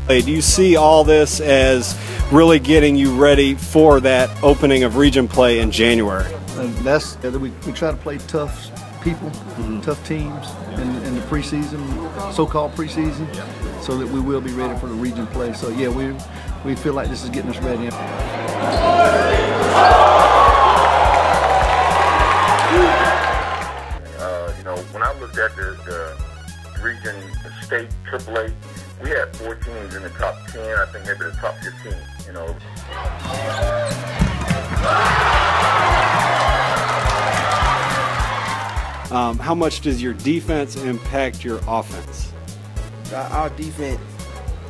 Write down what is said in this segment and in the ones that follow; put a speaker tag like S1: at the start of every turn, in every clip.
S1: Do you see all this as really getting you ready for that opening of region play in January?
S2: We try to play tough people, tough teams in the preseason, so-called preseason, so that we will be ready for the region play. So yeah, we feel like this is getting us ready.
S3: When I looked at the region, the state AAA, we had 4 teams in the top 10. I think maybe the top 15.
S1: How much does your defense impact your offense?
S4: Our defense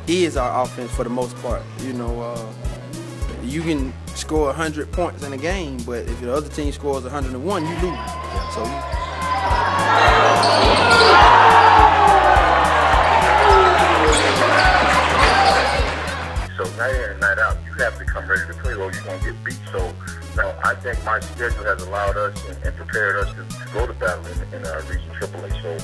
S4: is our offense for the most part. You can score 100 points in a game, but if the other team scores 101, you lose. So
S3: night in and night out, you have to come ready to play or you're going to get beat. So now I think my schedule has allowed us and prepared us to go to battle in Region AAA.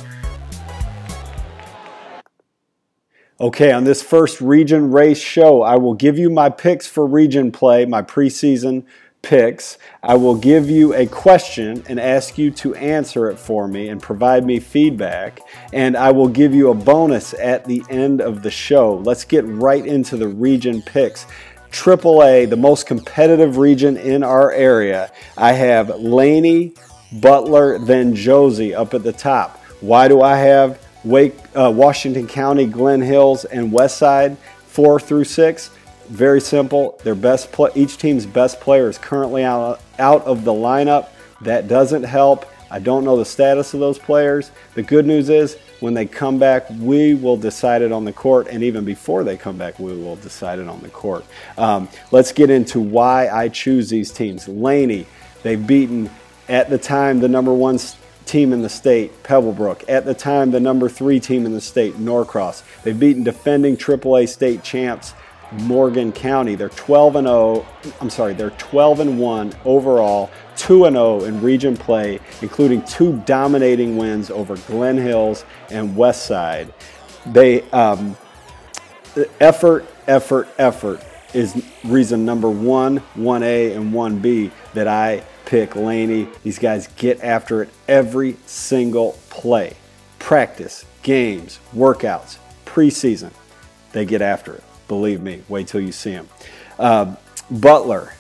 S1: Okay, on this first region race show, I will give you my picks for region play, my preseason picks. I will give you a question and ask you to answer it for me and provide me feedback, and I will give you a bonus at the end of the show. Let's get right into the region picks. AAA, the most competitive region in our area. I have Laney, Butler, then Josie up at the top. Why do I have Washington County, Glen Hills, and Westside 4 through 6? Very simple. Each team's best player is currently out of the lineup. That doesn't help. I don't know the status of those players. The good news is when they come back, we will decide it on the court, and even before they come back, we will decide it on the court. Let's get into why I choose these teams. Laney, they've beaten at the time the #1 team in the state, Pebblebrook. At the time, the #3 team in the state, Norcross. They've beaten defending AAA state champs, Morgan County. They're 12-1 overall, 2-0 in region play, including 2 dominating wins over Glen Hills and Westside. Effort is reason number 1, 1A, and 1B that I pick Laney. These guys get after it every single play. Practice, games, workouts, preseason, they get after it. Believe me, wait till you see them. Butler,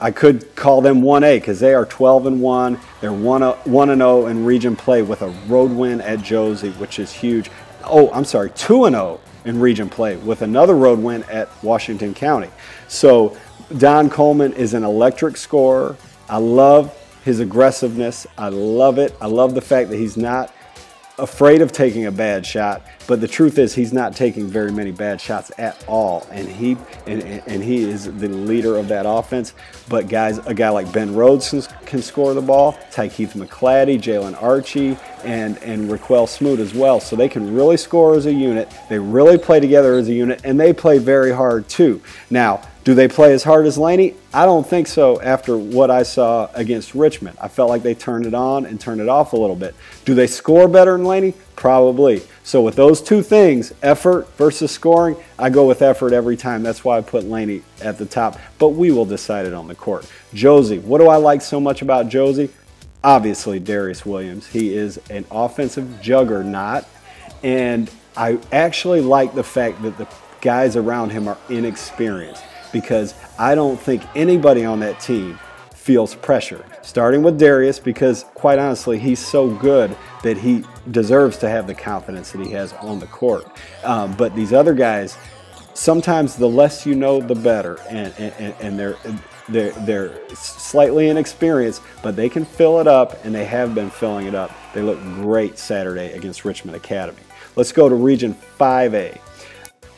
S1: I could call them 1A because they are 12-1. They're 1-0 in region play with a road win at Josie, which is huge. Oh, I'm sorry, 2-0 in region play with another road win at Washington County. So Don Coleman is an electric scorer. I love his aggressiveness. I love it. I love the fact that he's not afraid of taking a bad shot, but the truth is he's not taking very many bad shots at all, and he is the leader of that offense. But guys, a guy like Ben Rhodes can score the ball, Tykeith McCladdy, Jalen Archie, and Raquel Smoot as well. So they can really score as a unit. They really play together as a unit, and they play very hard too. Now, do they play as hard as Laney? I don't think so after what I saw against Richmond. I felt like they turned it on and turned it off a little bit. Do they score better than Laney? Probably. So with those two things, effort versus scoring, I go with effort every time. That's why I put Laney at the top. But we will decide it on the court. Josie, what do I like so much about Josie? Obviously, Darius Williams. He is an offensive juggernaut. And I actually like the fact that the guys around him are inexperienced, because I don't think anybody on that team feels pressure. Starting with Darius, because quite honestly, he's so good that he deserves to have the confidence that he has on the court. But these other guys, sometimes the less you know, the better. And they're slightly inexperienced, but they can fill it up, and they have been filling it up. They look great Saturday against Richmond Academy. Let's go to Region 5A.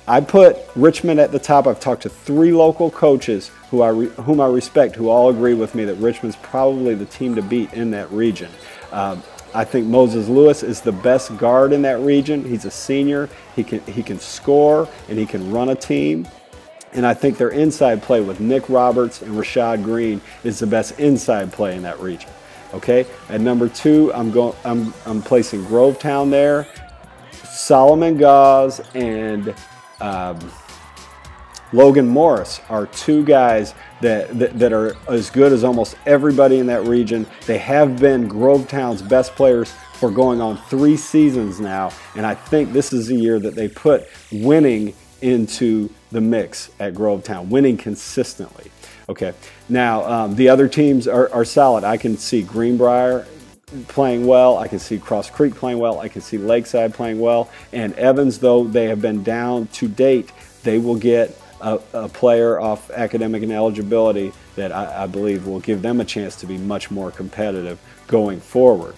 S1: I put Richmond at the top. I've talked to 3 local coaches whom I respect, who all agree with me that Richmond's probably the team to beat in that region. I think Moses Lewis is the best guard in that region. He's a senior. He can score, and he can run a team. And I think their inside play with Nick Roberts and Rashad Green is the best inside play in that region. Okay, at number 2, I'm placing Grovetown there. Solomon Gauze and Logan Morris are two guys that are as good as almost everybody in that region. They have been Grovetown's best players for going on 3 seasons now, and I think this is the year that they put winning into the mix at Grovetown, winning consistently. Okay, now the other teams are solid. I can see Greenbrier playing well. I can see Cross Creek playing well. I can see Lakeside playing well. And Evans, though they have been down to date, they will get a player off academic and eligibility that I believe will give them a chance to be much more competitive going forward.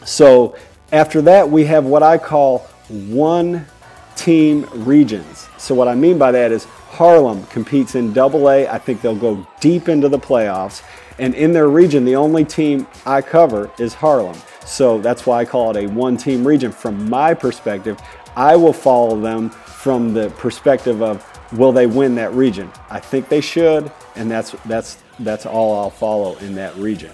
S1: So after that, we have what I call one-team regions. So what I mean by that is Harlem competes in AA. I think they'll go deep into the playoffs. And in their region, the only team I cover is Harlem. So that's why I call it a one-team region. From my perspective, I will follow them from the perspective of, will they win that region? I think they should, and that's all I'll follow in that region.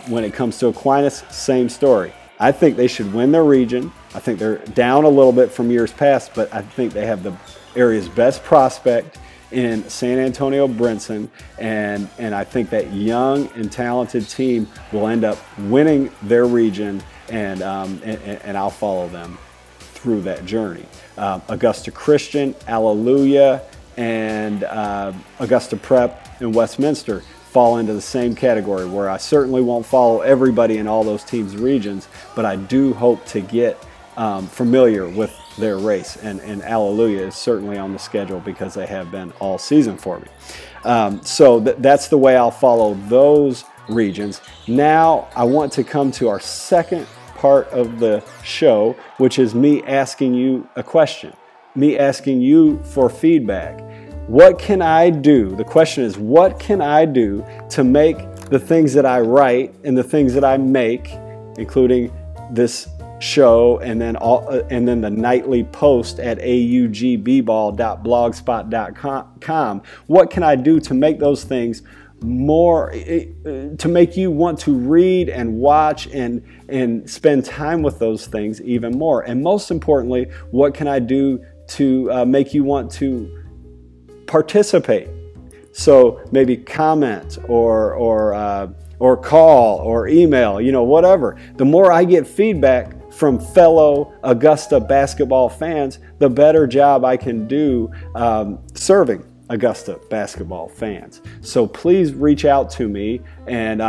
S1: When it comes to Aquinas, same story. I think they should win their region. I think they're down a little bit from years past, but I think they have the area's best prospect in San Antonio Brinson, and I think that young and talented team will end up winning their region, and I'll follow them through that journey. Augusta Christian, Alleluia, and Augusta Prep and Westminster fall into the same category, where I certainly won't follow everybody in all those teams' regions, but I do hope to get familiar with their race, and Alleluia is certainly on the schedule because they have been all season for me. So that's the way I'll follow those regions. Now I want to come to our second part of the show, which is me asking you a question, me asking you for feedback. What can I do? The question is, what can I do to make the things that I write and the things that I make, including this show and then the nightly post at augball.blogspot.com, what can I do to make those things more, to make you want to read and watch and spend time with those things even more? And most importantly, what can I do to make you want to participate? So maybe comment or call or email, you know, whatever. The more I get feedback from fellow Augusta basketball fans, the better job I can do serving Augusta basketball fans. So please reach out to me and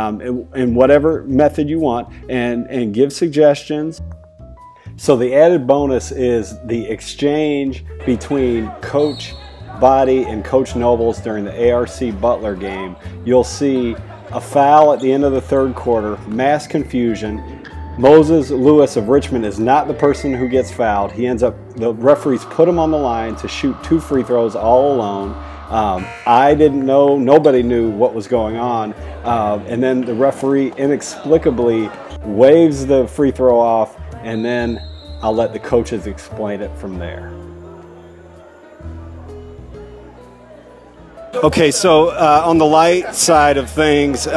S1: in whatever method you want, and give suggestions. So the added bonus is the exchange between Coach Body and Coach Nobles during the ARC Butler game. You'll see a foul at the end of the third quarter, mass confusion. Moses Lewis of Richmond is not the person who gets fouled. He ends up, the referees put him on the line to shoot 2 free throws all alone. I didn't know, nobody knew what was going on. And then the referee inexplicably waves the free throw off, and then I'll let the coaches explain it from there. Okay, so on the light side of things,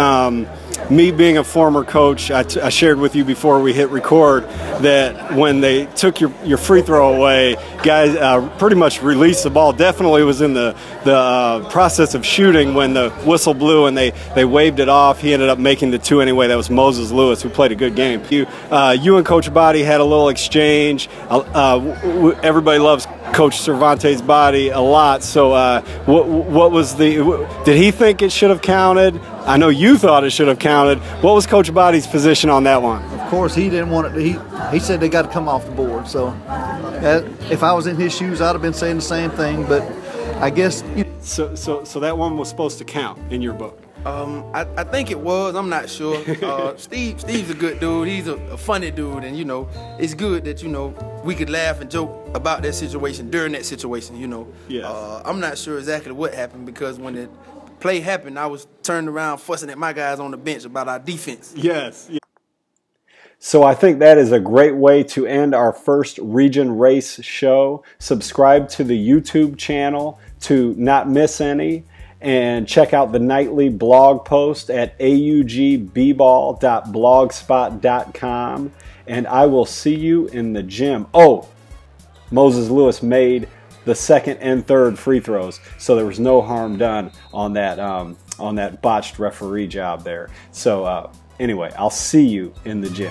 S1: me being a former coach, I shared with you before we hit record that when they took your free throw away, guys pretty much released the ball. Definitely was in the process of shooting when the whistle blew and they waved it off. He ended up making the 2 anyway. That was Moses Lewis, who played a good game. You and Coach Body had a little exchange. Everybody loves Coach Cervantes' Body a lot. So what was did he think it should have counted? I know you thought it should have counted. What was Coach Body's position on that one?
S2: Of course, he didn't want it. He said they got to come off the board. So if I was in his shoes, I'd have been saying the same thing. But I guess.
S1: So that one was supposed to count in your book.
S4: I think it was. I'm not sure. Steve's a good dude. He's a funny dude, and you know, it's good that, you know, we could laugh and joke about that situation during that situation. You know.
S1: Yes.
S4: I'm not sure exactly what happened, because when the play happened, I was turned around fussing at my guys on the bench about our defense.
S1: Yes. So I think that is a great way to end our first Region Race show. Subscribe to the YouTube channel to not miss any, and check out the nightly blog post at augball.blogspot.com, and I will see you in the gym. Oh, Moses Lewis made the second and third free throws, so there was no harm done on that botched referee job there. So anyway, I'll see you in the gym.